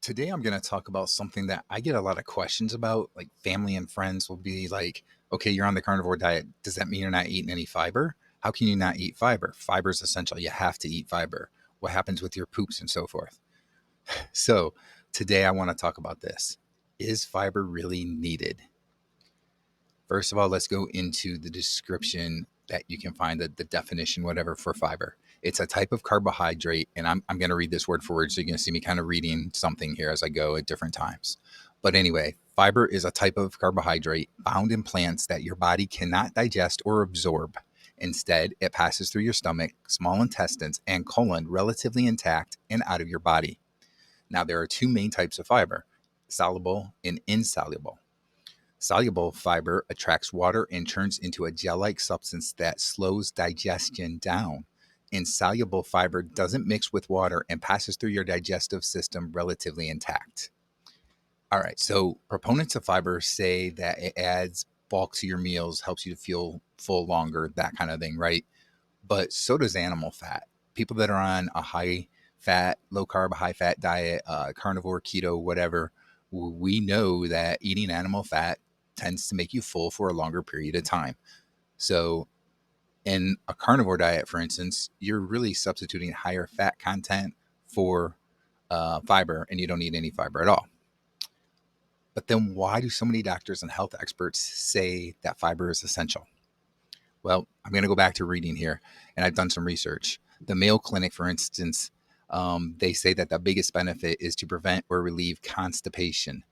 Today I'm going to talk about something that I get a lot of questions about. Like family and friends will be like, okay, you're on the carnivore diet. Does that mean you're not eating any fiber? How can you not eat fiber? Fiber is essential. You have to eat fiber. What happens with your poops and so forth? So today I want to talk about this. Is fiber really needed? First of all, let's go into the description that you can find the definition, whatever, for fiber. It's a type of carbohydrate, and I'm going to read this word for word. So you're going to see me kind of reading something here as I go at different times. But anyway, fiber is a type of carbohydrate found in plants that your body cannot digest or absorb. Instead, it passes through your stomach, small intestines, and colon relatively intact and out of your body. Now, there are two main types of fiber: soluble and insoluble. Soluble fiber attracts water and turns into a gel-like substance that slows digestion down. Insoluble fiber doesn't mix with water and passes through your digestive system relatively intact. All right, so proponents of fiber say that it adds bulk to your meals, helps you to feel full longer, that kind of thing, right? But so does animal fat. People that are on a high fat, low carb, high fat diet, carnivore, keto, whatever, we know that eating animal fat tends to make you full for a longer period of time. So, in a carnivore diet, for instance, you're really substituting higher fat content for fiber, and you don't need any fiber at all. But then, why do so many doctors and health experts say that fiber is essential? Well, I'm going to go back to reading here, and I've done some research. The Mayo Clinic, for instance, they say that the biggest benefit is to prevent or relieve constipation.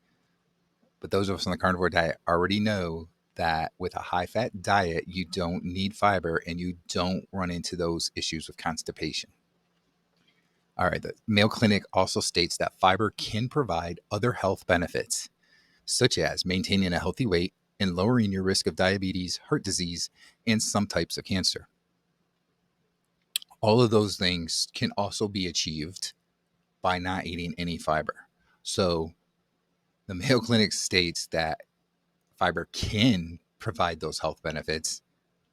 But those of us on the carnivore diet already know that with a high fat diet, you don't need fiber and you don't run into those issues with constipation. All right, the Mayo Clinic also states that fiber can provide other health benefits, such as maintaining a healthy weight and lowering your risk of diabetes, heart disease, and some types of cancer. All of those things can also be achieved by not eating any fiber. So the Mayo Clinic states that fiber can provide those health benefits,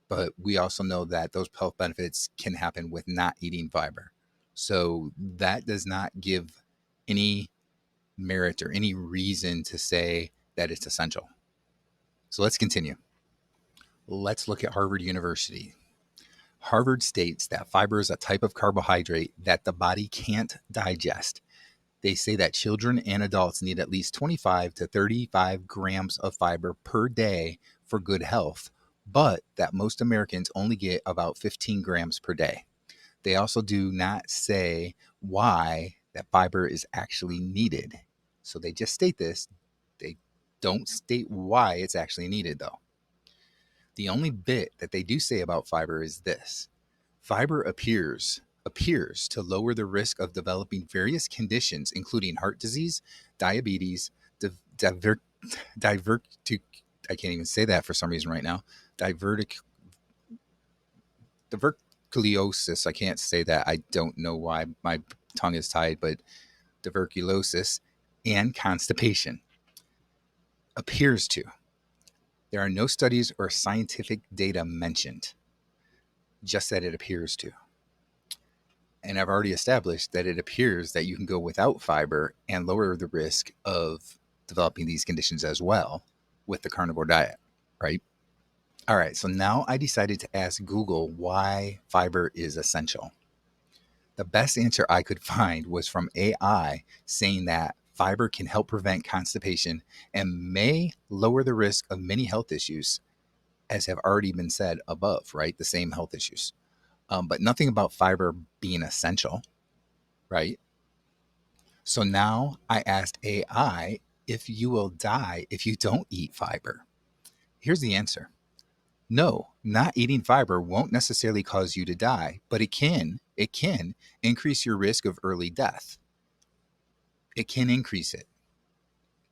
but we also know that those health benefits can happen with not eating fiber. So that does not give any merit or any reason to say that it's essential. So let's continue. Let's look at Harvard University. Harvard states that fiber is a type of carbohydrate that the body can't digest. They say that children and adults need at least 25 to 35 grams of fiber per day for good health, but that most Americans only get about 15 grams per day. They also do not say why that fiber is actually needed. So they just state this. They don't state why it's actually needed, though. The only bit that they do say about fiber is this: fiber appears to lower the risk of developing various conditions, including heart disease, diabetes, diver, divert, I can't even say that for some reason right now, divertic, diverculosis. I can't say that. I don't know why my tongue is tied, but diverculosis and constipation. Appears to. There are no studies or scientific data mentioned, just that it appears to. And I've already established that it appears that you can go without fiber and lower the risk of developing these conditions as well with the carnivore diet, right? All right, so now I decided to ask Google why fiber is essential. The best answer I could find was from AI saying that fiber can help prevent constipation and may lower the risk of many health issues, as have already been said above, right? The same health issues. But nothing about fiber being essential, right? So now I asked AI if you will die if you don't eat fiber. Here's the answer: no, not eating fiber won't necessarily cause you to die, but it can increase your risk of early death. It can increase it.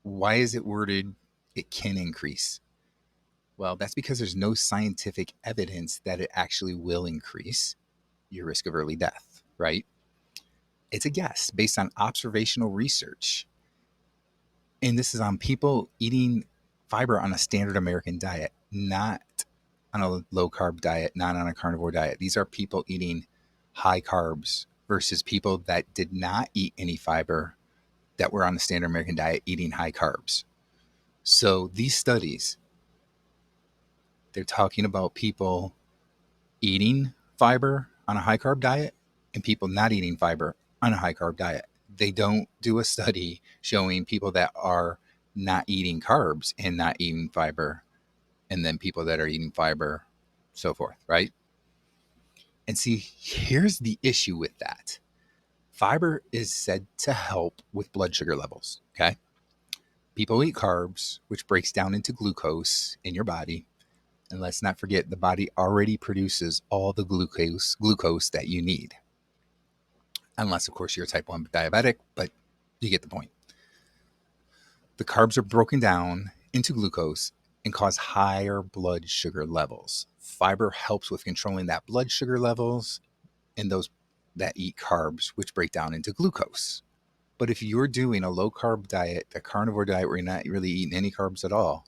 Why is it worded it can increase? Well, that's because there's no scientific evidence that it actually will increase your risk of early death, right? It's a guess based on observational research. And this is on people eating fiber on a standard American diet, not on a low carb diet, not on a carnivore diet. These are people eating high carbs versus people that did not eat any fiber that were on the standard American diet eating high carbs. So these studies, they're talking about people eating fiber on a high carb diet and people not eating fiber on a high carb diet. They don't do a study showing people that are not eating carbs and not eating fiber, and then people that are eating fiber, so forth, right? And see, here's the issue with that. Fiber is said to help with blood sugar levels, okay? People eat carbs, which breaks down into glucose in your body. And let's not forget, the body already produces all the glucose that you need. Unless, of course, you're a type 1 diabetic, but you get the point. The carbs are broken down into glucose and cause higher blood sugar levels. Fiber helps with controlling that blood sugar levels in those that eat carbs, which break down into glucose. But if you're doing a low carb diet, a carnivore diet where you're not really eating any carbs at all,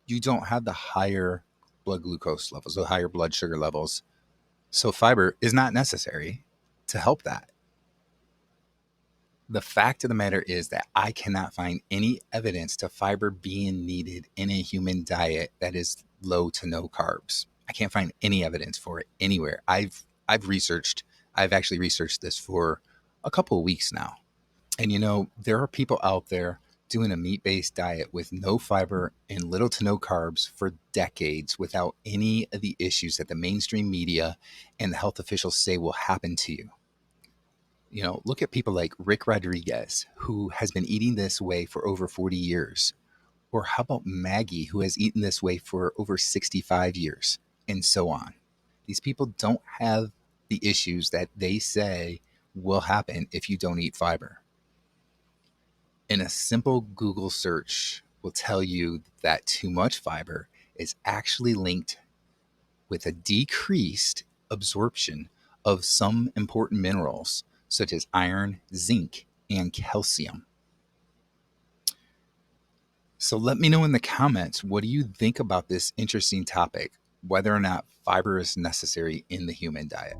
you don't have the higher blood glucose levels, the higher blood sugar levels. So fiber is not necessary to help that. The fact of the matter is that I cannot find any evidence to fiber being needed in a human diet that is low to no carbs. I can't find any evidence for it anywhere. I've actually researched this for a couple of weeks now. And there are people out there doing a meat-based diet with no fiber and little to no carbs for decades without any of the issues that the mainstream media and the health officials say will happen to you. Look at people like Rick Rodriguez, who has been eating this way for over 40 years. Or how about Maggie, who has eaten this way for over 65 years, and so on. These people don't have the issues that they say will happen if you don't eat fiber. And a simple Google search will tell you that too much fiber is actually linked with a decreased absorption of some important minerals such as iron, zinc, and calcium. So let me know in the comments, what do you think about this interesting topic, whether or not fiber is necessary in the human diet?